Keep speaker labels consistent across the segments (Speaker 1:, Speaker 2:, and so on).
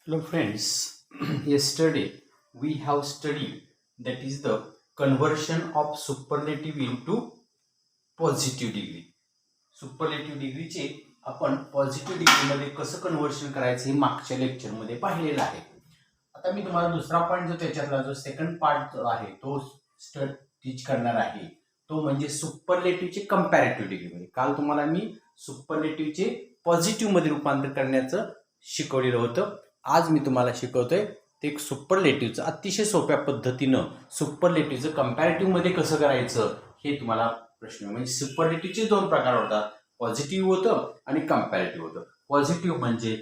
Speaker 1: Hello friends, yesterday we have studied that is the conversion of superlative into positive degree. Superlative डिग्रीचे आपण positive डिग्रीमध्ये कसं conversion करायचं हे मागच्या लेक्चरमध्ये पाहिलेलं आहे. आता मी तुम्हाला दुसरा पॉईंट जो त्याच्यातला जो सेकंड पार्ट जो आहे तो टीच करणार आहे तो म्हणजे सुपरलेटिव्हचे कंपॅरेटिव्ह डिग्रीमध्ये. काल तुम्हाला मी सुपरलेटिव्हचे पॉझिटिव्हमध्ये रूपांतर करण्याचं शिकवलेलं होतं. आज मी तुम्हाला शिकवतोय ते सुपरलेटिव्हचं अतिशय सोप्या पद्धतीनं सुपरलेटिव्हचं कंपॅरेटिव्हमध्ये कसं करायचं हे तुम्हाला प्रश्न. म्हणजे सुपरलेटिव्हचे दोन प्रकार होतात, पॉझिटिव्ह होतं आणि कंपॅरेटिव्ह होतं. पॉझिटिव्ह म्हणजे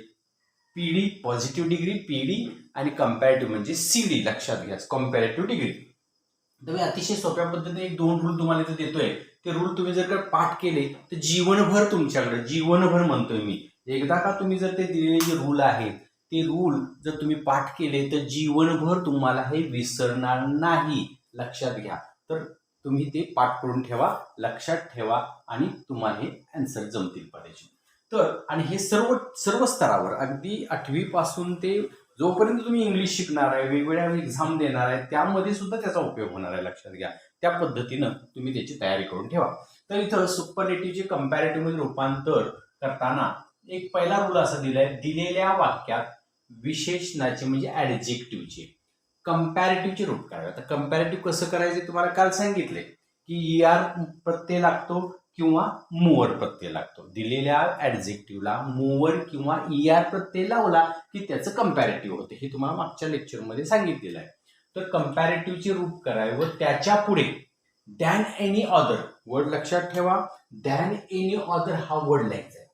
Speaker 1: पीडी पॉझिटिव्ह डिग्री पीडी आणि कंपॅरेटिव्ह म्हणजे सीडी. लक्षात घ्या, कंपॅरेटिव्ह डिग्री. तर मी अतिशय सोप्या पद्धतीने एक दोन रूल तुम्हाला इथे देतोय. ते रूल तुम्ही जर का पाठ केले तर जीवनभर तुमच्याकडे, जीवनभर म्हणतोय मी, एकदा का तुम्ही जर ते दिलेले जे रूल आहेत ते रूल जर तुम्ही पाठ केले तर जीवनभर तुम्हाला हे विसरणार नाही. लक्षात घ्या. तर तुम्ही ते पाठ करून ठेवा, लक्षात ठेवा आणि तुम्हाला हे आन्सर जमतील पाहिजे. तर आणि हे सर्व स्तरावर अगदी 8वी पासून ते जोपर्यंत तुम्ही इंग्लिश शिकणार आहे, वेगवेगळ्या एक्झाम देणार आहे, त्यामध्ये सुद्धा त्याचा उपयोग होणार आहे. लक्षात घ्या. त्या पद्धतीनं तुम्ही त्याची तयारी करून ठेवा. तर इथं सुपरलेटिव्हचे कंपॅरेटिव्हमध्ये रूपांतर करताना एक पहिला रूल असा दिलाय, दिलेल्या वाक्यात विशेषणाचे म्हणजे ऍडजेक्टिव्हचे कंपॅरेटिव्हचे रूप करावे. आता कंपॅरेटिव्ह कसं करायचं तुम्हाला काल सांगितले की ER प्रत्यय लागतो किंवा मोअर प्रत्यय लागतो. दिलेल्या ऍडजेक्टिव्हला मोअर किंवा ER प्रत्यय लावला की त्याचं कंपॅरेटिव्ह होतं. हे तुम्हाला मागच्या लेक्चरमध्ये सांगितलेलं आहे. तर कंपॅरेटिव्हचे रूप करावे व त्याच्या पुढे दॅन एनी अदर वर्ड, लक्षात ठेवा, दॅन एनी अदर हा वर्ड लिहायचा आहे.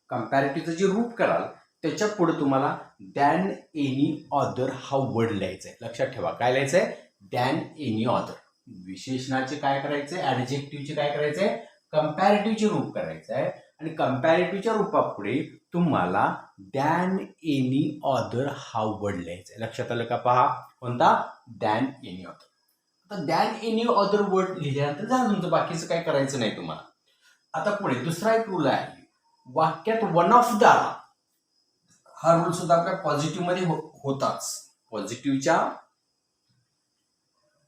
Speaker 1: कंपॅरेटिव्हचं जे रूप कराल त्याच्या पुढे तुम्हाला दॅन एनी अदर हा वर्ड लिहायचा आहे. लक्षात ठेवा, काय लिहायचं आहे? Than any other. विशेषणाचे काय करायचंय, ऍडजेक्टिव्हचे काय करायचंय, कंपॅरेटिव्हचे रूप करायचं आहे. आणि कंपॅरेटिव्हच्या रूपापुढे तुम्हाला दॅन एनी अदर हा वर्ड लिहायचा आहे. लक्षात आलं का? पहा, कोणता? Than any other. आता दॅन एनी अदर वर्ड लिहिल्यानंतर झालं तुमचं, बाकीचं काय करायचं नाही तुम्हाला. आता पुढे दुसरा एक रूल आहे, वाक्यात वन ऑफ द आला. हा रूल सुद्धा आपल्या पॉझिटिव्ह मध्ये होताच. पॉझिटिव्हच्या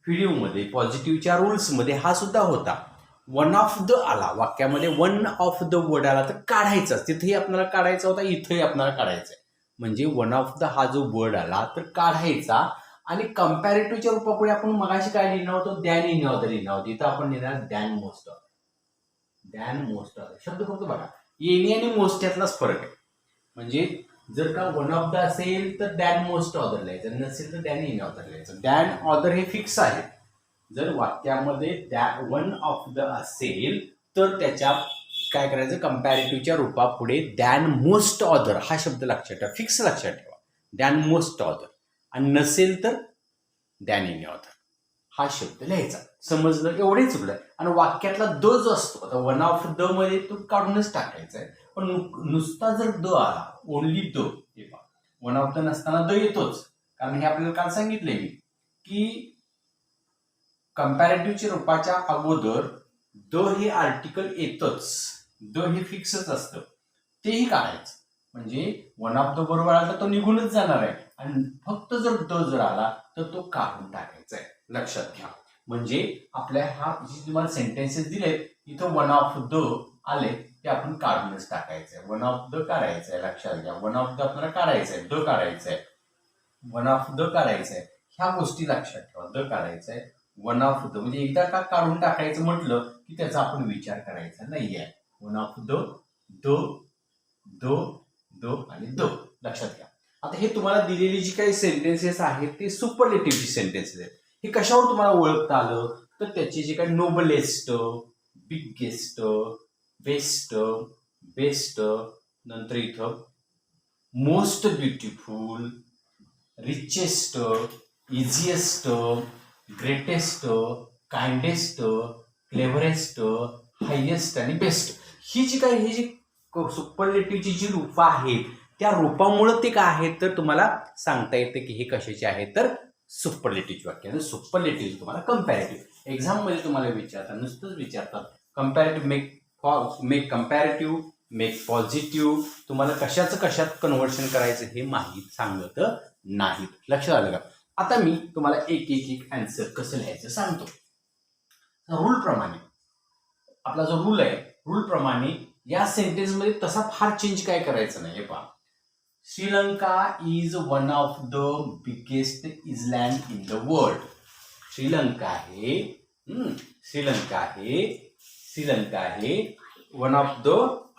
Speaker 1: व्हिडिओमध्ये, पॉझिटिव्हच्या रूल्स मध्ये हा सुद्धा होता. वन ऑफ द आला, वाक्यामध्ये वन ऑफ द वर्ड आला तर काढायचा. तिथेही आपल्याला काढायचा होता, इथेही आपल्याला काढायचा आहे. म्हणजे वन ऑफ द हा जो वर्ड आला तर काढायचा. आणि कंपॅरेटिव्हच्या रूपापुढे आपण मगाशी काय लिहिलं होतं, दॅन एनी अदर लिहिलं होतं. इथं आपण लिहिणार than most other. Than most other शब्द फक्त बघा, एनी आणि मोस्ट यातलाच फरक आहे. म्हणजे जर का वन ऑफ द असेल तर दॅन मोस्ट ऑदर लिहायचं, नसेल तर दॅन एनी ऑदर लिहायचं. दॅन ऑदर हे फिक्स आहे. जर वाक्यामध्ये वन ऑफ द असेल तर त्याच्या काय करायचं, कंपॅरेटिव्हच्या रूपापुढे दॅन मोस्ट ऑदर हा शब्द लक्षात ठेवा, फिक्स लक्षात ठेवा, दॅन मोस्ट ऑदर. आणि नसेल तर दॅन एनी ऑदर हा शब्द लिहायचा. समजलं? एवढे चुकलं. आणि वाक्यातला द जो असतो, आता वन ऑफ द मध्ये तो काढूनच टाकायचा आहे. पण नुसता जर द आला, only the, one of the नसताना द येतोच. कारण हे आपल्याला काल सांगितले मी की कंपॅरेटिव्हच्या रूपाच्या अगोदर द हे आर्टिकल येतच. द हे फिक्सच असतं, तेही काढायचं. म्हणजे वन ऑफ द बरोबर आला तर तो निघूनच जाणार आहे. आणि फक्त जर द जर आला तर तो काढून टाकायचा आहे. लक्षात घ्या. म्हणजे आपल्या हा जे तुम्हाला सेंटेन्सेस दिलेत, इथं वन ऑफ द आले ते आपण काढूनच टाकायचंय. वन ऑफ द काढायचंय. लक्षात घ्या, वन ऑफ द आपल्याला काढायचंय, द काढायचंय, वन ऑफ द काढायचंय. ह्या गोष्टी लक्षात ठेवा. द काढायचंय, वन ऑफ द. म्हणजे एकदा का काढून टाकायचं म्हटलं की त्याचा आपण विचार करायचा नाहीये. One of the, the, the, the आणि द. लक्षात घ्या. आता हे तुम्हाला दिलेली जी काही सेंटेन्सेस आहेत ते सुपरलेटिव्हची सेंटेन्सेस आहेत. हे कशावर तुम्हाला ओळखता आलं तर त्याची जे काही नोबलेस्ट, बिगेस्ट, बेस्ट, बेस्ट, नंतर इथं most beautiful, richest, easiest, greatest, kindest, cleverest, highest आणि बेस्ट. ही जी काही ही जी सुपरलेटिव्हची जी रूपं आहेत त्या रूपामुळे ते काय आहेत तर तुम्हाला सांगता येते की हे कशाचे आहेत तर सुपरलेटिव्ह वाक्य. सुपरलेटिव्ह तुम्हाला कंपॅरेटिव्ह एक्झाम मध्ये तुम्हाला विचारतात, नुसतंच विचारतात comparative make comparative make positive, तुम्हाला कशात कन्व्हर्शन करायचं हे माहीत सांगत नाहीत. लक्षात आलं का? आता मी तुम्हाला एक आन्सर कसं लिहायचं सांगतो. रूल प्रमाणे, आपला जो रूल आहे, रूल प्रमाणे या सेंटेन्स मध्ये तसा फार चेंज काय करायचं नाही. हे पहा, Sri Lanka is one of the biggest island in the world. Sri Lanka आहे वन ऑफ द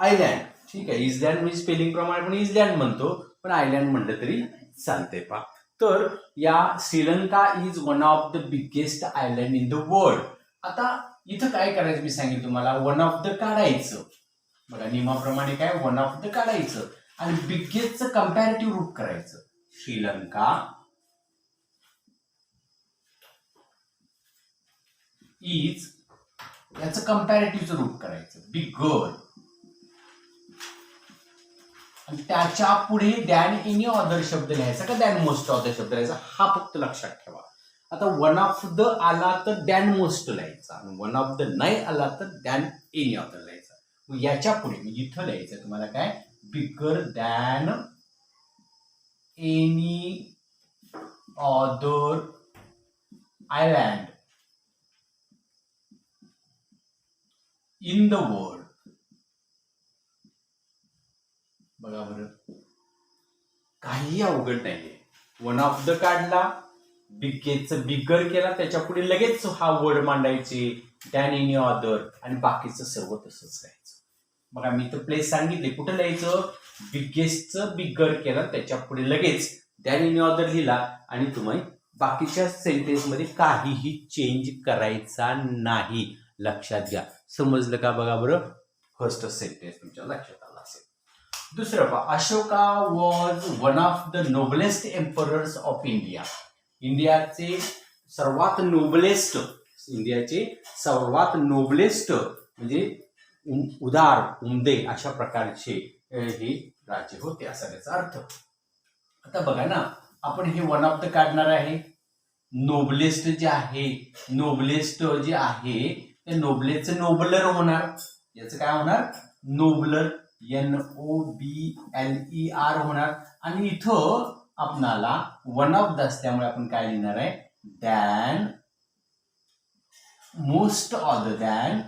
Speaker 1: आयलँड. ठीक आहे, इजलँड म्हणजे स्पेलिंग प्रमाणे आपण इजलँड म्हणतो, पण आयलँड म्हणलं तरी चालतंय. पहा, तर या Sri Lanka is one of the biggest island in the world. आता इथं काय करायचं मी सांगितलं तुम्हाला, वन ऑफ द काढायचं. बघा, नियमाप्रमाणे काय, वन ऑफ द काढायचं आणि बिगेस्टचं कंपॅरेटिव्ह रूप करायचं. श्रीलंका इज, याचं कंपॅरेटिव्हचं रूप करायचं बिगर, आणि त्याच्या पुढे दॅन एनी अदर शब्द लिहायचा का दॅन मोस्ट अदर शब्द लिहायचा, हा फक्त लक्षात ठेवा. आता वन ऑफ द आला तर दॅन मोस्ट लिहायचा, आणि वन ऑफ द नाही आला तर दॅन एनी अदर लिहायचा. मग याच्या पुढे इथं लिहायचं तुम्हाला काय, बिगर than any other island in the world. बघा बरं, काही अवघड नाहीये. वन ऑफ द काढला, बिगेचं बिगर केला, त्याच्या पुढे लगेच हा वर्ड मांडायचे, दॅन एनी अदर, आणि बाकीचं सर्व तसंच राहायचं. बघा, मी तर प्लेस सांगितले, कुठं लिहायचं, बिगेस्टचं बिगर केला, त्याच्या पुढे लगेच दॅन एनी अदर लिहिला, आणि तुम्ही बाकीच्या सेंटेन्स मध्ये काहीही चेंज करायचा नाही. लक्षात घ्या. समजलं का? बघा बरं, फर्स्ट सेंटेन्स तुमच्या लक्षात आला असेल. दुसरं पहा, Ashoka was one of the noblest emperors of India. इंडियाचे सर्वात नोबलेस्ट म्हणजे उदार, उमदे अशा प्रकारचे हे राज्य होते, असा त्याचा अर्थ. आता बघा ना, आपण हे वन ऑफ द काढणार आहे. नोबलेस्ट जे आहे, ते नोबलेचं नोबलर होणार. याचं काय होणार, नोबलर, NOBLER होणार. आणि इथं आपणाला वन ऑफ द असल्यामुळे आपण काय लिहिणार आहे, दॅन मोस्ट अदर,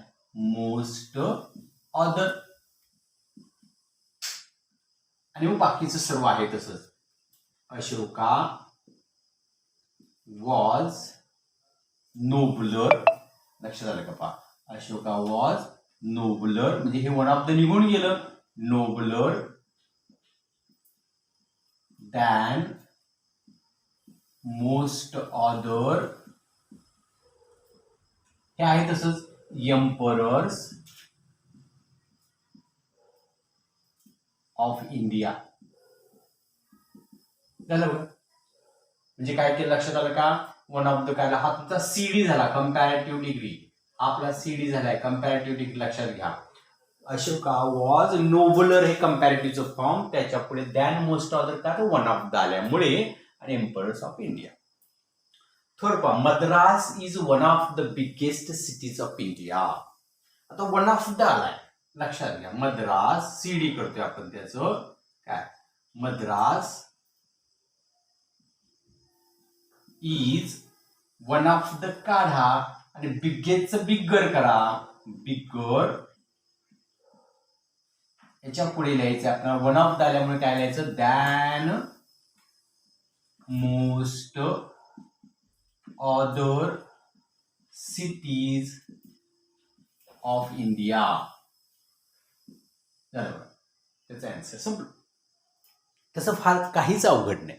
Speaker 1: आणि मग बाकीचं सर्व आहे तसंच. अशोका वॉज नोबलर. लक्षात आलं का? पहा, अशोका वॉज नोबलर म्हणजे हे वन ऑफ द निघून गेलं, नोबलर दॅन मोस्ट अदर, हे आहे तसंच एम्परर्स ऑफ इंडिया. झालं बघा, म्हणजे काय केलं, लक्षात आलं का? वन ऑफ द काय, हा तुमचा CD झाला, कंपॅरेटिव्ह डिग्री. आपला CD झालाय, कंपॅरेटिव्ह डिग्री. लक्षात घ्या, अशोका वॉज नोबलर हे कंपॅरेटिव्हचं फॉर्म, त्याच्या पुढे दॅन मोस्ट अदर का, वन ऑफ द आल्यामुळे, आणि emperors of India. Third point, Madras is one of the biggest cities of India. आता वन ऑफ द आलाय, लक्षात घ्या. मद्रास, CD करतोय आपण त्याचं काय, Madras is one of the काढा, आणि बिगेस्टचं बिगर करा, बिगर, याच्या पुढे लिहायचं आपल्याला वन ऑफ द आल्यामुळे काय लिहायचं, than most other cities of India. त्याचा आन्सर संपलं. तसं फार काहीच अवघड नाही,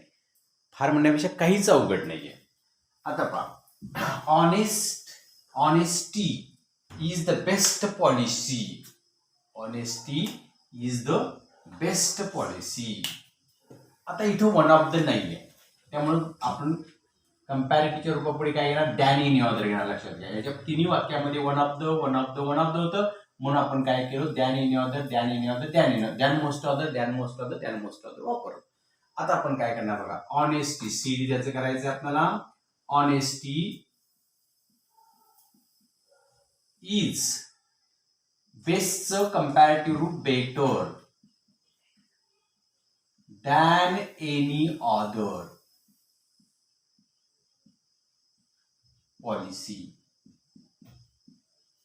Speaker 1: फार म्हणण्यापेक्षा काहीच अवघड नाहीये. आता पहा, honesty is the best policy. Honesty is the best policy. आता इथं वन ऑफ द नाहीये, त्यामुळे आपण कंपॅरेटिव्हच्या रूपापुढे काय घेणार, दॅन एनी अदर घेणार. लक्षात घ्या, याच्या तिन्ही वाक्यामध्ये वन ऑफ द होतं, म्हणून आपण काय केलं, than any other, than most other वापरलं. आता आपण काय करणार बघा, ऑनेस्टी, CD त्याचं करायचं आपल्याला, ऑनेस्टी इज बेस्टचं कंपॅरेटिव्ह रूप better than any other policy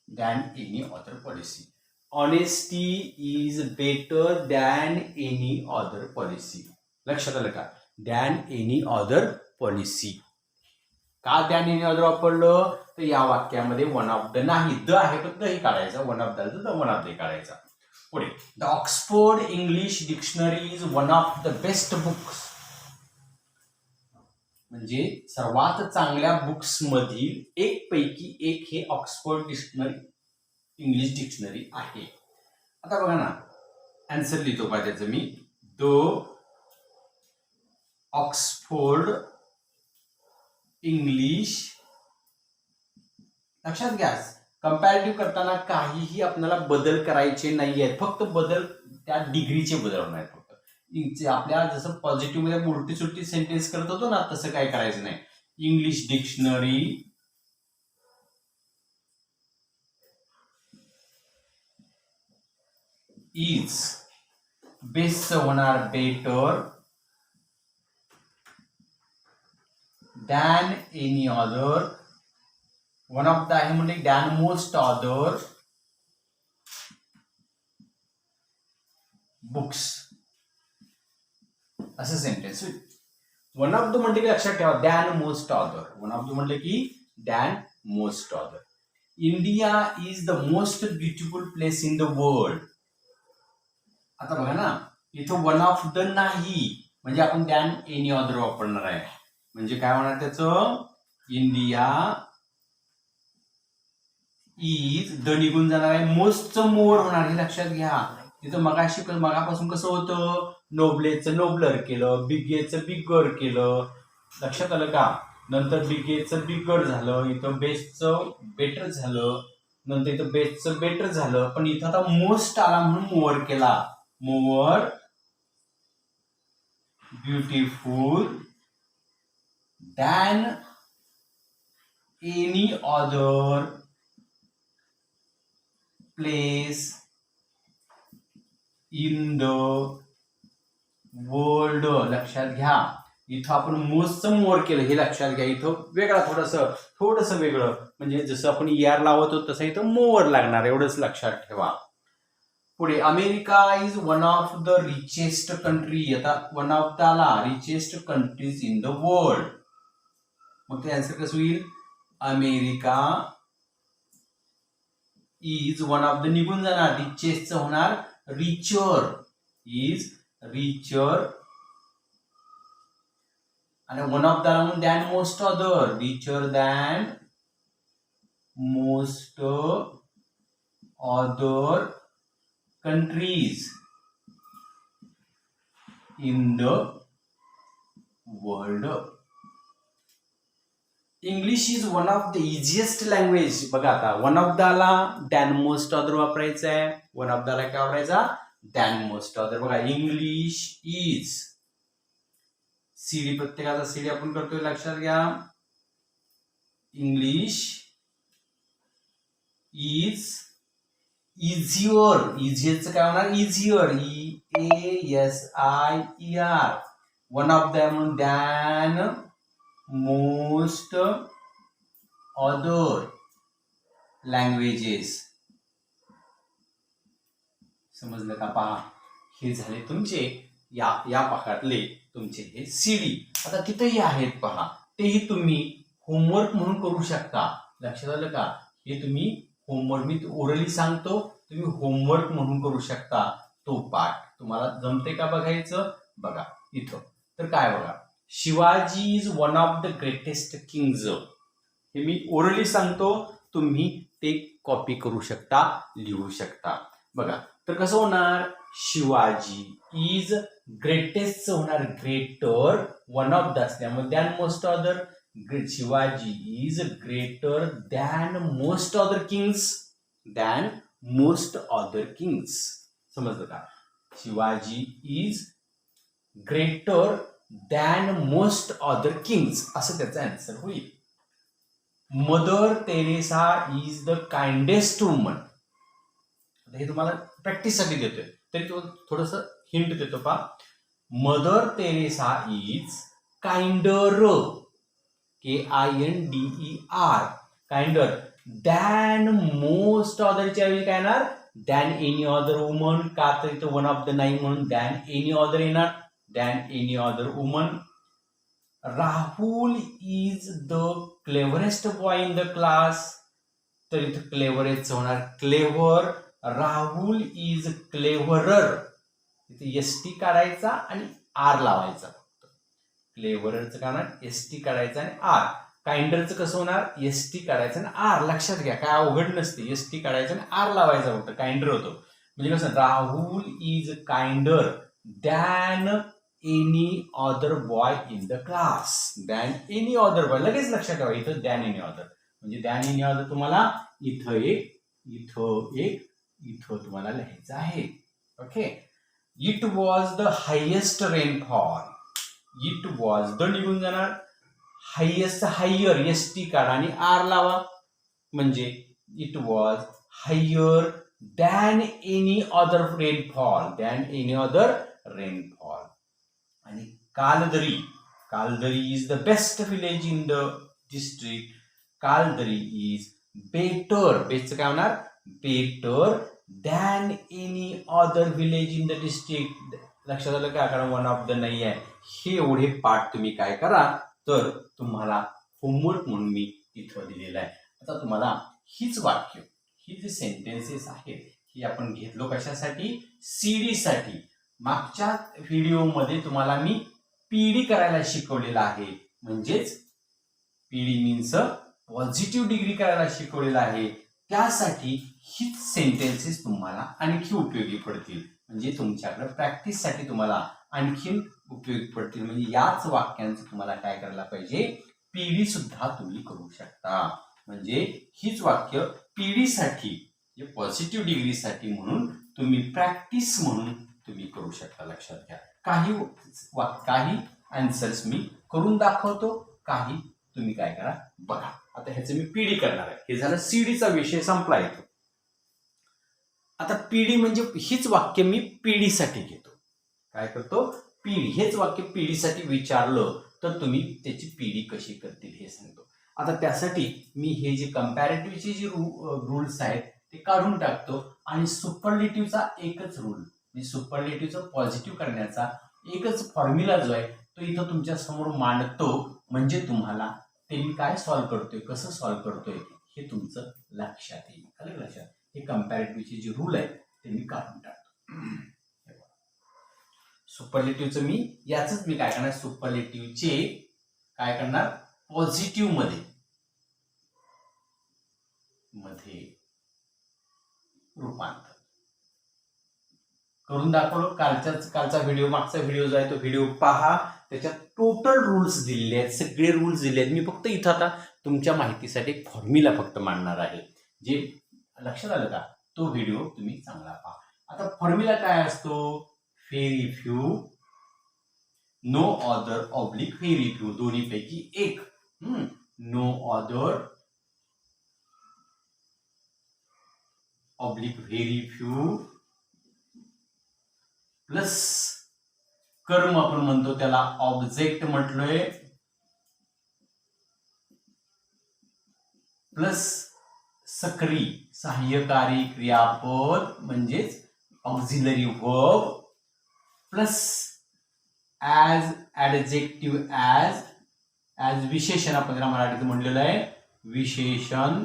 Speaker 1: than any other policy. Honesty is better than any other policy. लक्षात आलं का? Than any other policy. का than any other वापरलं? तर या वाक्यामध्ये वन ऑफ द नाही, द आहे तर द ही काढायचा, one of the the one of the काढायचा. पुढे the Oxford English dictionary is one of the best books. म्हणजे सर्वात चांगल्या बुक्स मधील एक पैकी एक हे ऑक्सफोर्ड डिक्शनरी इंग्लिश डिक्शनरी आहे. आता बघा ना, आन्सर लिहितो पहा त्याचं मी. The Oxford English. लक्षात घ्या, कंपॅरेटिव्ह करताना काहीही आपल्याला बदल करायचे नाही आहेत, फक्त बदल त्या डिग्रीचे बदल होणार आहेत. फक्त आपल्या जसं पॉझिटिव्ह मध्ये उलटी सुलटी सेंटेन्स करत होतो ना, तसं काही करायचं नाही. इंग्लिश डिक्शनरी इज बेस्ट होणार better than any other. One of the आहे म्हणजे दॅन मोस्ट अदर बुक्स, असं सेंटेन्स होईल. वन ऑफ द म्हटलं की लक्षात ठेवा than most other. One of the म्हटलं की than most other. India is the most beautiful place in the world. आता बघा ना, इथं वन ऑफ द नाही म्हणजे आपण दॅन एनी अदर वापरणार आहे. म्हणजे काय होणार त्याचं? इंडिया इज द निघून जाणार आहे, मोस्टचं मोर होणार, हे लक्षात घ्या. तिथं मगापासून कसं होतं? नोबलेचं नोबलर केलं, बिगेचं बिगर केलं. लक्षात आलं का? नंतर बिगेचं बिगर झालं, इथं बेस्टचं बेटर झालं, नंतर इथं बेस्टचं बेटर झालं. पण इथं आता मोस्ट आला म्हणून मोर केला. More beautiful than any other place in the world. लक्षात घ्या, इथं आपण मोस्टचं मोर केलं, हे लक्षात घ्या. इथं वेगळा थोडंसं वेगळं, म्हणजे जसं आपण ER लावतो तसं इथं मोर लागणार, एवढंच लक्षात ठेवा. पुढे America is one of the richest country. आता वन ऑफ द आला, richest countries in the world. मग ते आन्सर कसं होईल? America is one of the निघून जाणार, रिचेस्टचं होणार रिचर. इज रिचर आणि वन ऑफ द म्हणून than most other, richer than most other countries in the world. English is one of the easiest language. बघा आता वन ऑफ द आला, than most other वापरायचं आहे. वन ऑफ द आला काय वापरायचा? Than most other. बघा इंग्लिश इज, सीडी प्रत्येकाचा सीडी आपण करतोय, लक्षात घ्या. English is easier. इझियरचं काय होणार? Easier. EASIER. One of the म्हणून दॅन मोस्ट अदर लँग्वेजेस. समजलं का? पहा, हे झाले तुमचे या पाठातले तुमचे हे सीडी. आता तिथेही आहेत पहा, तेही तुम्ही होमवर्क म्हणून करू शकता. लक्षात आलं का? हे तुम्ही होमवर्क, मी ओरली सांगतो, तुम्ही होमवर्क म्हणून करू शकता. तो पाठ तुम्हाला जमते का बघायचं? बघा इथं तर काय बघा, Shivaji is one of the greatest kings. हे मी ओरली सांगतो, तुम्ही ते कॉपी करू शकता, लिहू शकता. बघा तर कसं होणार? शिवाजी इज ग्रेटेस्ट होणार ग्रेटर, वन ऑफ द असल्यामुळे than most other. Shivaji is greater than most other kings. Than most other kings. समजलं का? Shivaji is greater than most other kings, असं त्याचा आन्सर होईल. Mother Teresa is the kindest woman. हे तुम्हाला प्रॅक्टिससाठी देतोय, तरी तो थोडंसं हिंट देतो पहा. Mother Teresa is kinder, KINDER, kinder than most अदरच्या ऐवजी काय येणार, दॅन एनी अदर वुमन. का तर इथं वन ऑफ द नाही म्हणून दॅन एनी अदर येणार, than any other woman. Rahul is the cleverest boy in the class, तर इथं क्लेव्हरेस्ट होणार क्लेव्हर. राहुल इज क्लेव्हरर, इथे ST काढायचा आणि R लावायचा. फक्त क्लेव्हररचं काय होणार, ST काढायचा आणि R. काइंडरचं कसं होणार, ST काढायचं आणि R. लक्षात घ्या, काय अवघड नसते, ST काढायचं आणि R लावायचा फक्त, काइंडर होतो. म्हणजे कसं, Rahul is kinder than any other boy in the class. Than any other boy, लगेच लक्षात ठेवा इथं दॅन एनी अदर, म्हणजे दॅन एनी अदर तुम्हाला इथं एक, इथं एक, इथं तुम्हाला लिहायचं आहे. Okay. It was the highest rainfall. It was the निघून जाणार, हायेस्ट हायर ST काढा आणि R लावा, म्हणजे it was higher than any other rainfall, than any other rainfall. आणि Kaldari, Kaldari is the best village in the district. Kaldari is better, बेस्टचं काय होणार, better than any other village in the district. लक्षात आलं का, कारण वन ऑफ द नाही आहे. हे एवढे पाठ तुम्ही काय करा, तर तुम्हाला होमवर्क म्हणून मी इथं दिलेलं आहे. आता तुम्हाला हीच वाक्य, ही जी सेंटेन्सेस आहेत, ही आपण घेतलो कशासाठी, CD साठी. मागच्या व्हिडिओमध्ये तुम्हाला मी PD करायला शिकवलेलं आहे, म्हणजेच PD मीन्स पॉझिटिव्ह डिग्री करायला शिकवलेलं आहे. त्यासाठी हीच सेंटेन्सेस तुम्हाला आणखी उपयोगी पडतील, म्हणजे तुमच्याकडे प्रॅक्टिससाठी तुम्हाला आणखीन उपयोगी पडतील. म्हणजे याच वाक्यांचं तुम्हाला काय करायला पाहिजे, PD सुद्धा तुम्ही करू शकता. म्हणजे हीच वाक्य PD साठी, पॉझिटिव्ह डिग्रीसाठी म्हणून तुम्ही प्रॅक्टिस म्हणून तुम्ही करू शकता. लक्षात घ्या, काही आन्सर्स मी करून दाखवतो, काही तुम्ही काय करा बघा. आता ह्याचं मी PD करणार आहे. हे झालं CDचा विषय संपला येतो. आता PD म्हणजे हीच वाक्य मी PD साठी घेतो. काय करतो, PD, हेच वाक्य PD साठी विचारलं तर तुम्ही त्याची PD कशी करतील हे सांगतो. आता त्यासाठी मी हे जे कंपॅरेटिव्हचे जे रूल्स आहेत ते काढून टाकतो आणि सुपरलेटिव्हचा एकच रूल, म्हणजे सुपरलेटिव्हचं पॉझिटिव्ह करण्याचा एकच फॉर्म्युला जो आहे तो इथं तुमच्या समोर मांडतो. म्हणजे तुम्हाला ते मी काय सॉल्व्ह करतोय, कसं सॉल्व्ह करतोय हे तुमचं लक्षात येईल. आलं लक्षात, हे कंपॅरेटिव्हचे जे रूल आहेत ते मी काढून टाकतो. सुपरलेटिव्हचं मी याच मी काय करणार, सुपरलेटिव्हचे काय करणार, पॉझिटिव्ह मध्ये रूपांतर करून दाखवलं. कालचा व्हिडिओ, मागचा व्हिडिओ जो आहे तो व्हिडिओ पहा, त्याच्यात टोटल रूल्स दिलेले आहेत, सगळे रूल्स दिले आहेत. मी फक्त इथं आता तुमच्या माहितीसाठी एक फॉर्म्युला फक्त मांडणार आहे. जे लक्षात आलं का, तो व्हिडिओ तुम्ही चांगला पहा. आता फॉर्म्युला काय असतो, very few, no other oblique very few, दोन्हीपैकी एक. No other oblique very few plus कर्म, आपण म्हणतो त्याला ऑब्जेक्ट म्हटलोय, प्लस सक्री, सहाय्यकारी क्रियापद म्हणजेच auxiliary verb, plus as adjective, as विशेषण, आपण त्याला मराठीत म्हणलेलं आहे विशेषण,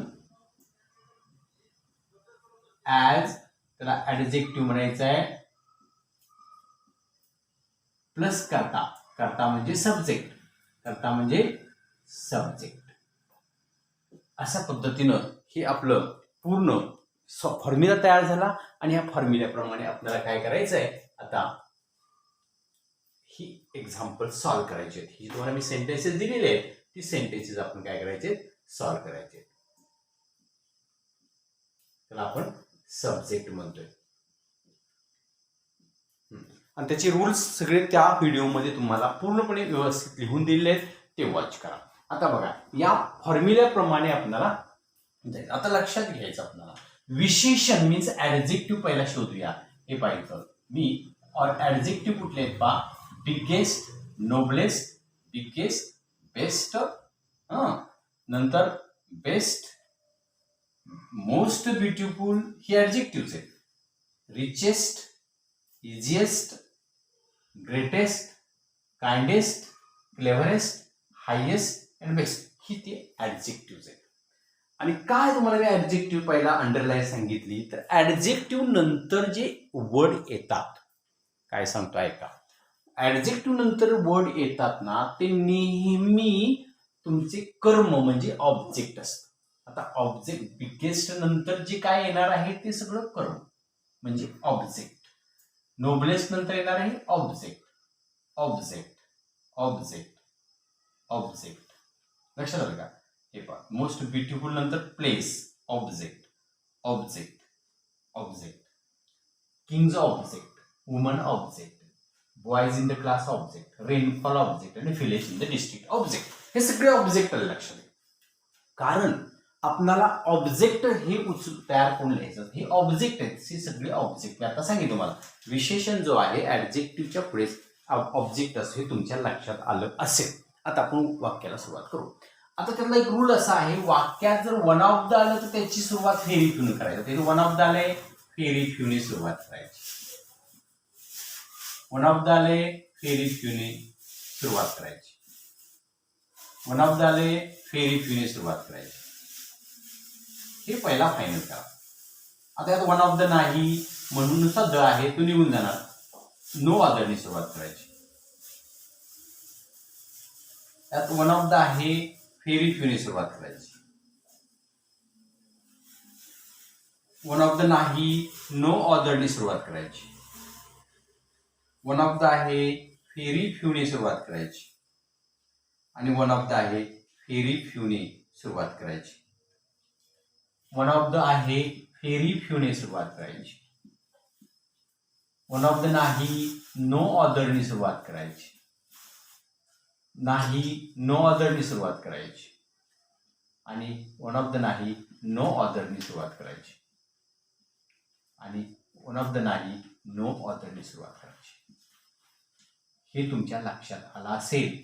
Speaker 1: ॲज त्याला ॲडजेक्टिव्ह म्हणायचं आहे, प्लस कर्ता, कर्ता म्हणजे सब्जेक्ट, कर्ता म्हणजे सब्जेक्ट. अशा पद्धतीनं हे आपलं पूर्ण फॉर्म्युला तयार झाला. आणि या फॉर्म्युल्याप्रमाणे आपल्याला काय करायचं आहे, आता ही एक्झाम्पल सॉल्व्ह करायची आहेत. ही तुम्हाला मी सेंटेन्सेस दिलेले आहेत, ती सेंटेन्सेस आपण काय करायचे, सॉल्व्ह करायचे. त्याला आपण सब्जेक्ट म्हणतोय. आणि त्याचे रूल्स सगळे त्या व्हिडिओमध्ये तुम्हाला पूर्णपणे व्यवस्थित लिहून दिलेले आहेत, ते वॉच करा. आता बघा, या फॉर्म्युल्याप्रमाणे आपल्याला आता लक्षात घ्यायचं, आपल्याला विशेषण मीन्स ऍडजेक्टिव्ह पहिला शोधूया. हे पाहिजे मी ऍडजेक्टिव्ह कुठले आहेत पहा. बिगेस्ट, नोबलेस्ट, बिगेस्ट, बेस्ट, नंतर बेस्ट, मोस्ट ब्युटिफुल ही ऍडजेक्टिव्ह आहेत. Richest, easiest, greatest, kindest, cleverest, highest and best ही ते ऍडजेक्टिव्ह आहेत. आणि काय तुम्हाला मी ऍडजेक्टिव्ह पहिला अंडरलाईन सांगितली तर ऍडजेक्टिव्ह नंतर जे वर्ड येतात, काय सांगतो ऐका, ऍडजेक्टिव्ह नंतर वर्ड येतात ना ते नेहमी तुमचे कर्म म्हणजे ऑब्जेक्ट असतं. आता ऑब्जेक्ट बिगेस्ट नंतर जे काय येणार आहे ते सगळं कर्म म्हणजे ऑब्जेक्ट. नोबलेस्ट नंतर येणार आहे ऑब्जेक्ट, ऑब्जेक्ट, ऑब्जेक्ट, ऑब्जेक्ट. लक्षात आलं का? हे पहा. मोस्ट ब्युटिफुल नंतर place, object, object, object. Kings object, woman object, boys in the class object, rainfall object आणि village in the district object. हे सगळे ऑब्जेक्ट आले लक्षात. कारण आपल्याला ऑब्जेक्ट हे तयार करून लिहायचं. हे ऑब्जेक्ट आहेत, हे सगळे ऑब्जेक्ट. मी आता सांगितलं तुम्हाला विशेषण जो आहे ऍडजेक्टिव्हच्या पुढे ऑब्जेक्ट असं हे तुमच्या लक्षात आलं असेल. आता आपण वाक्याला सुरुवात करू. आता त्यातला एक रूल असा आहे, वाक्यात जर वन ऑफ द आलं तर त्याची सुरुवात फेरी फ्यूने करायची. त्याची वन ऑफ द आले फेरी फ्यूने सुरुवात करायची. वन ऑफ द आले फेरी फ्यूने सुरुवात करायची. वन ऑफ द आले फेरी फ्यूने सुरुवात करायची. हे पहिला फायनल करा. आता यात वन ऑफ द नाही म्हणून नुसता द आहे तो निघून जाणार. नो अदरने सुरुवात करायची. यात वन ऑफ द आहे फेरी फ्यूने सुरुवात करायची. वन ऑफ द नाही नो ऑदरने सुरुवात करायची. वन ऑफ द आहे फेरी फ्यूने सुरुवात करायची आणि वन ऑफ द आहे फेरी फ्यूने सुरुवात करायची. वन ऑफ द आहे फेरी फ्यूने सुरुवात करायची. वन ऑफ द नाही नो ऑदरने सुरुवात करायची. नाही नो ऑदरने सुरुवात करायची आणि वन ऑफ द नाही नो ऑदरने सुरुवात करायची आणि वन ऑफ द नाही नो ऑदरने सुरुवात करायची. हे तुमच्या लक्षात आलं असेल.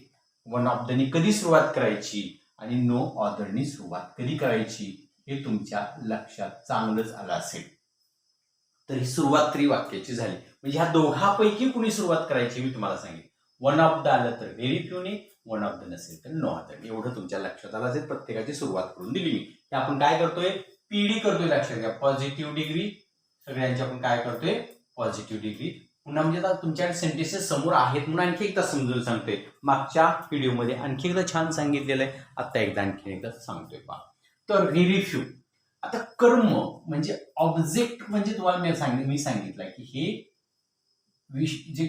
Speaker 1: वन ऑफ दनी कधी सुरुवात करायची आणि नो ऑदरनी सुरुवात कधी करायची हे तुमच्या लक्षात चांगलंच आलं असेल. तर ही सुरुवात तरी वाक्याची झाली. म्हणजे ह्या दोघांपैकी कुणी सुरुवात करायची मी तुम्हाला सांगितलं. वन ऑफ द आलं तर व्हेरी फ्यूने, वन ऑफ द नसेल तर नो ऑदर. एवढं तुमच्या लक्षात आलं असेल. प्रत्येकाची सुरुवात करून दिली मी. हे आपण काय करतोय पीडी करतोय. लक्षात घ्या पॉझिटिव्ह डिग्री सगळ्यांची आपण काय करतोय पॉझिटिव्ह डिग्री. पुन्हा म्हणजे आता तुमच्याकडे सेंटेन्सेस समोर आहेत म्हणून आणखी एकदा समजून सांगतोय. मागच्या व्हिडिओमध्ये आणखी एकदा छान सांगितलेलं आहे. आता एकदा आणखी एकदा सांगतोय पहा. तर व्हेरी फ्यू. आता कर्म म्हणजे ऑब्जेक्ट म्हणजे तुम्हाला मी सांगितलं की हे जे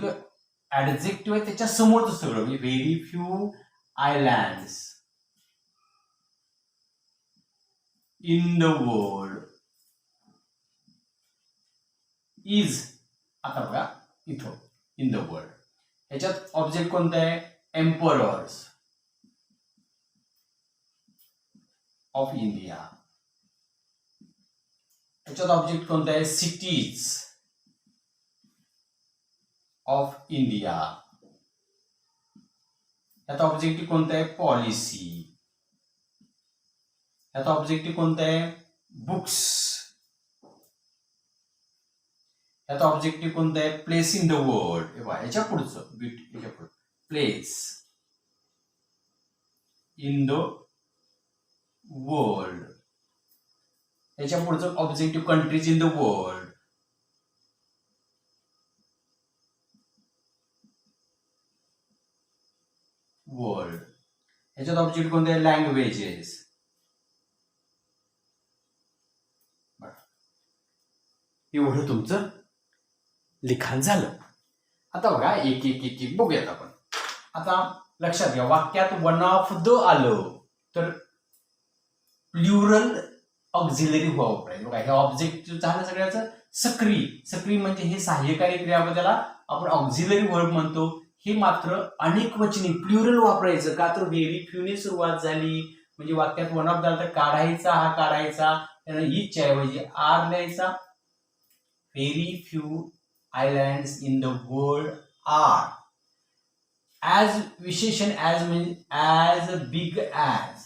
Speaker 1: ऍडजेक्टिव्ह आहे त्याच्या समोरच सगळं. म्हणजे very few islands in the world is. आता बघा इथं इन द वर्ल्ड ह्याच्यात ऑब्जेक्ट कोणतं आहे एम्परर्स ऑफ इंडिया. ह्याच्यात ऑब्जेक्ट कोणतं आहे सिटीज ऑफ इंडिया. ह्यात ऑब्जेक्टिव्ह कोणतं आहे पॉलिसी. ह्यात ऑब्जेक्टिव्ह कोणतं आहे बुक्स. ह्यात ऑब्जेक्टिव्ह कोणतं आहे प्लेस इन द वर्ल्ड. ह्याच्या पुढचं ह्याच्या पुढे प्लेस इन द वर्ल्ड. ह्याच्या पुढचं objective countries in the world. World. ह्याच्यात ऑब्जेक्ट कोणते आहे लँग्वेजेस. एवढं तुमचं लिखाण झालं. आता बघा एक एक एक एक बघूयात आपण. आता लक्षात घ्या वाक्यात वन ऑफ द आलं तर प्लुरल ऑक्झिलरी व्हर्ब आहे. बघा हे ऑब्जेक्ट झालं सगळ्याचं सक्रिय. सक्रिय म्हणजे हे सहाय्यकारी क्रियापदाला आपण ऑक्झिलरी व्हर्ब म्हणतो. हे मात्र अनेक वचनी प्लुरल वापरायचं का तर व्हेरी फ्यूने सुरुवात झाली म्हणजे वाक्यात वन ऑफ द तर काढायचा हा काढायचा. ईच ऐवजी आर लिहायचा. Very few islands in the world are. As विशेषण ॲज म्हणजे ॲज बिग ॲज,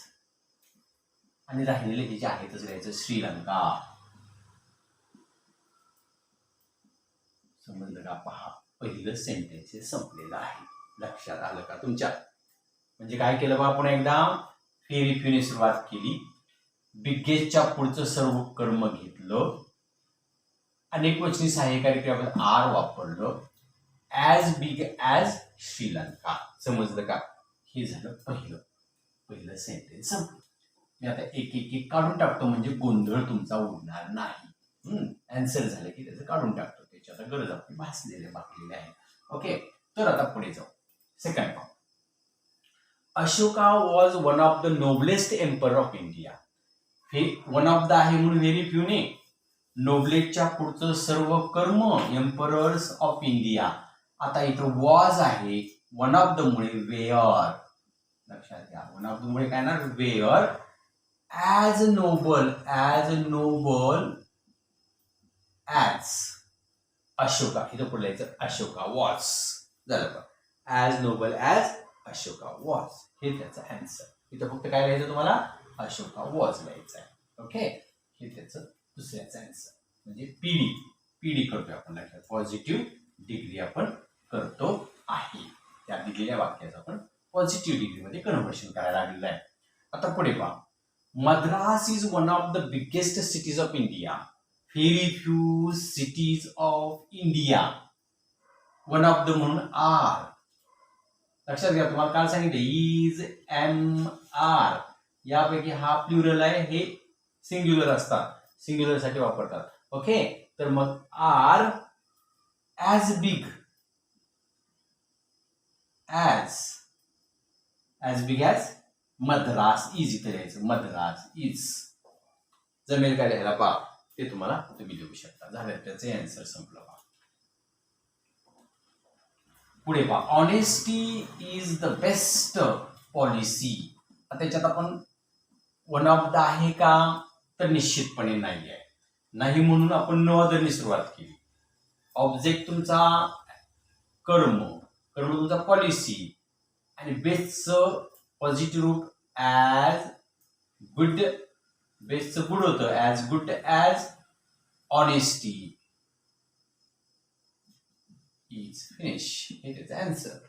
Speaker 1: आणि राहिलेले हे जे आहेतच लिहायचं श्रीलंका. समजलं का? पहा, पहिलं सेंटेन्स संपलेलं आहे. लक्षात आलं का तुमच्या? म्हणजे काय केलं बा आपण एकदा व्हेरी फ्यूने सुरुवात केली, बिगेस्टच्या पुढचं सर्व कर्म घेतलं, अनेक वचनी सहाय्यकारी क्रियापद आर वापरलं, ॲज बिग ॲज श्रीलंका. समजलं का? हे झालं पहिलं सेंटेन्स संपलं. मी आता एक काढून टाकतो म्हणजे गोंधळ तुमचा उडणार नाही. आन्सर झालं की त्याचं काढून टाकतो, त्याची आता गरज आपली भासलेली बाकलेली आहे. ओके, तर आता पुढे जाऊ. Second point, Ashoka was one of the noblest emperor of India. हे वन ऑफ द आहे म्हणून व्हेरी फ्यूने, नोबलेस्टच्या पुढचं सर्व कर्म एम्परर्स ऑफ इंडिया. आता इथं वॉज आहे, वन ऑफ द मुळे वेअर. लक्षात घ्या, वन ऑफ द मुळे काय ना were. As noble as Ashoka. इथं पुढे लिहायचं अशोका वॉज. झालं का? As noble as Ashoka was, हे त्याचं आन्सर. इथं फक्त काय लिहायचं तुम्हाला? अशोका वॉज लिहायचं आहे. ओके, हे त्याचं दुसऱ्याचं आन्सर. म्हणजे पीडी करतोय आपण. लक्षात, पॉझिटिव्ह डिग्री आपण करतो आहे. त्या दिलेल्या वाक्याचं आपण पॉझिटिव्ह डिग्रीमध्ये कन्व्हर्शन करायला लागलेलं आहे. आता पुढे पहा, Madras is one of the biggest cities of India. Very few cities of India. One of the म्हणून आर. लक्षात घ्या, तुम्हाला काल सांगितलं इज एम आर, यापैकी हा प्लुरल आहे, हे सिंग्युलर असतात, सिंग्युलर साठी वापरतात. ओके, तर मग are as big as Madras is. इथे लिहायचं मद्रास इज. जमेल का लिहायला? पहा, ते तुम्ही लिहू शकता. झालं, त्याचे आन्सर संपलं. पुढे पहा, honesty is the best policy. त्याच्यात आपण वन ऑफ द आहे का? तर निश्चितपणे नाही आहे. नाही म्हणून आपण नो अदरनी सुरुवात केली. ऑब्जेक्ट तुमचा कर्म तुमचा पॉलिसी, आणि बेस्टचं पॉझिटिव्ह रूप ॲज गुड. बेस्टचं गुड होतं, as good as honesty is. Finish, हे त्याचं आन्सर.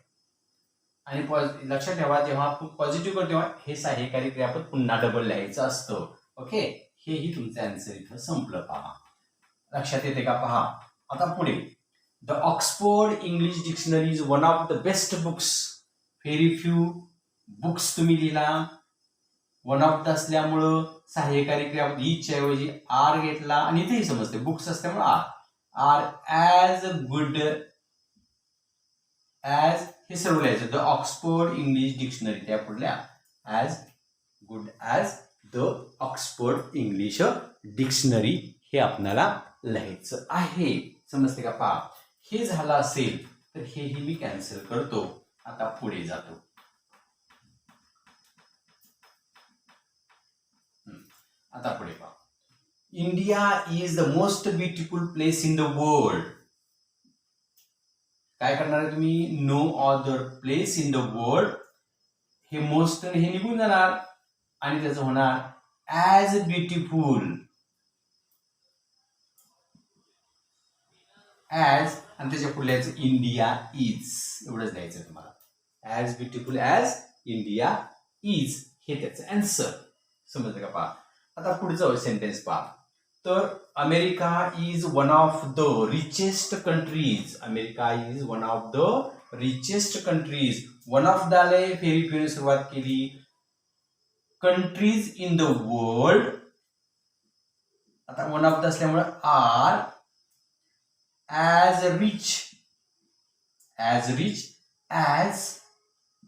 Speaker 1: आणि लक्षात ठेवा, जेव्हा आपण पॉझिटिव्ह करतो तेव्हा हे सहाय्यकारी क्रियापद पुन्हा डबल लिहायचं असतं. ओके, हेही तुमचं आन्सर इथं संपलं. पहा, लक्षात येते का? पहा, आता पुढे, the Oxford English dictionary is one of the best books. Very few books तुम्ही लिहिला, वन ऑफ द असल्यामुळं सहाय्यकारी क्रियापद ईच ऐवजी आर घेतला, आणि इथेही समजते बुक्स असल्यामुळे आर ॲज गुड ॲज, हे सर्व लिहायचं. द ऑक्सफोर्ड इंग्लिश डिक्शनरी, त्या पुढल्या as good as the Oxford English dictionary, हे आपल्याला लिहायचं आहे. समजते का? पहा, हे झालं असेल तर हेही मी कॅन्सल करतो. आता पुढे जातो. आता पुढे पहा, India is the most beautiful place in the world. काय करणार आहे तुम्ही? No other place in the world. हे मोस्ट हे निघून जाणार आणि त्याचं होणार ॲज ब्युटिफुल ॲज, आणि त्याच्या पुढे लिहायचं इंडिया इज. एवढंच लिहायचं तुम्हाला. As beautiful as India is, हे त्याचं आन्सर. समजलं का? पहा, आता पुढचं सेंटेन्स पहा. तर America is one of the richest countries. America is one of the richest countries. One of the आले, व्हेरी फ्यूने सुरुवात केली. कंट्रीज इन द वर्ल्ड, आता वन ऑफ द असल्यामुळे are as rich as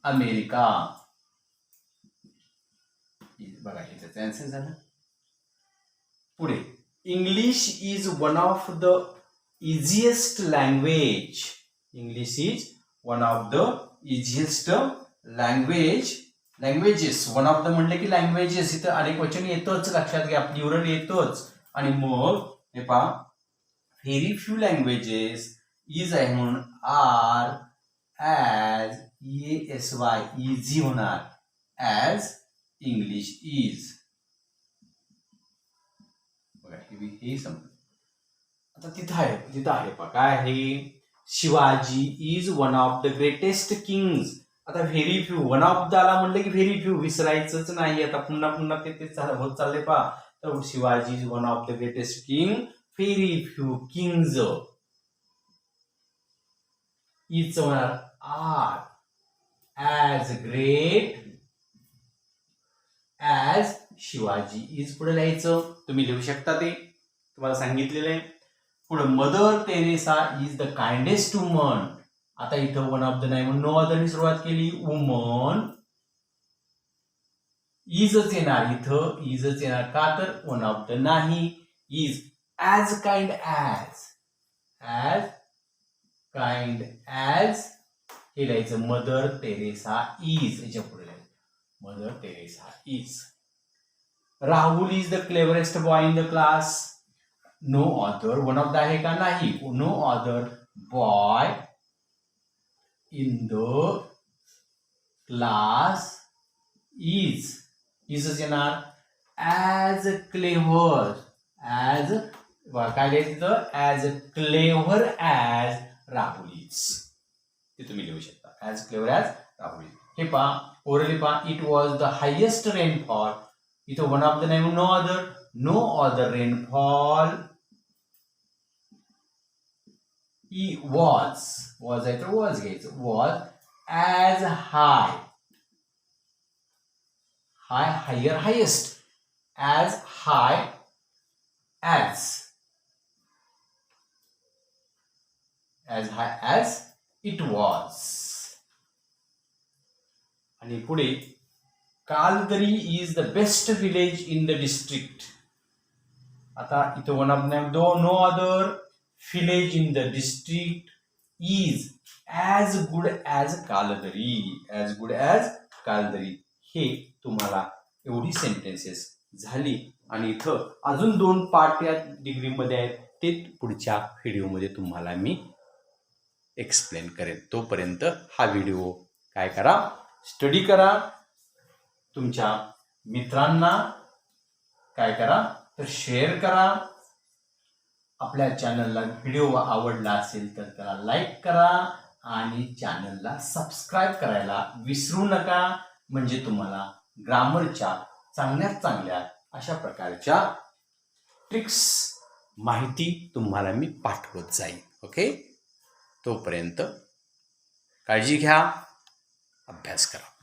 Speaker 1: America. बघा, हे त्याचं आन्सर झालं. पुढे, English is one of the easiest language. English is one of the easiest language languages, one of the म्हणले की languages इथं अनेक वचन येतच, लक्षात घ्या, प्लुरल येतच. आणि मग हे पहा, व्हेरी फ्यू लँग्वेजेस इज आहे म्हणून आर ॲज ESY इझी होणार, ॲज इंग्लिश इज. बघा हे समजा. आता तिथं आहे पहा काय आहे, Shivaji is one of the greatest kings. आता very few, one of the आला म्हणलं की व्हेरी फ्यू विसरायचंच नाही. आता पुन्हा पुन्हा ते होत चालले पहा. तर Shivaji is one of the greatest king, very few kings. Is होणार are as great as Shivaji is. पुढे लिहायचं, तुम्ही लिहू शकता, ते तुम्हाला सांगितलेलं आहे. पुढे mother Teresa is the kindest woman. आता इथं वन ऑफ द नाही म्हणून नो अदरनी सुरुवात केली. वुमन इजच येणार, इथं इजच येणार. का तर वन ऑफ द नाही, is. As kind as, as kind as हे लिहायचं. मदर टेरेसा इज, याच्या पुढे लिहायचं Mother Teresa is. Rahul is the cleverest boy in the class. No other, one of the आहे का नाही. No other boy in the class is, इजच येणार. ॲज क्लेव्हर, ॲज काय लिहायचं, as clever as Rahul is. ते तुम्ही लिहू शकता, as clever as Rahul is. हे पहा, ओरली पहा, it was the highest rainfall. इथं वन ऑफ द नाही, no other, no other rainfall was आहे तर वॉज घ्यायचं. Was as high, high higher highest, as high as high as it was. आणि पुढे Kaldari is the best village in the district. आता इथं one of name no other, village in the district is as good as Kaldari, as good as Kaldari. हे तुम्हाला एवढी sentences झाली. आणि इथं अजून 2 पार्ट या डिग्रीमध्ये आहेत, ते पुढच्या व्हिडिओमध्ये तुम्हाला मी एक्सप्लेन करेन. तोपर्यंत हा व्हिडिओ काय करा, स्टडी करा. तुमच्या मित्रांना काय करा तर शेअर करा. आपल्या चॅनलला व्हिडिओ आवडला असेल तर त्याला लाईक करा आणि चॅनलला सबस्क्राईब करायला विसरू नका. म्हणजे तुम्हाला ग्रामरच्या चांगल्यात चांगल्या अशा प्रकारच्या ट्रिक्स माहिती तुम्हाला मी पाठवत जाईन. ओके, तोपर्यंत काळजी घ्या, अभ्यास करा.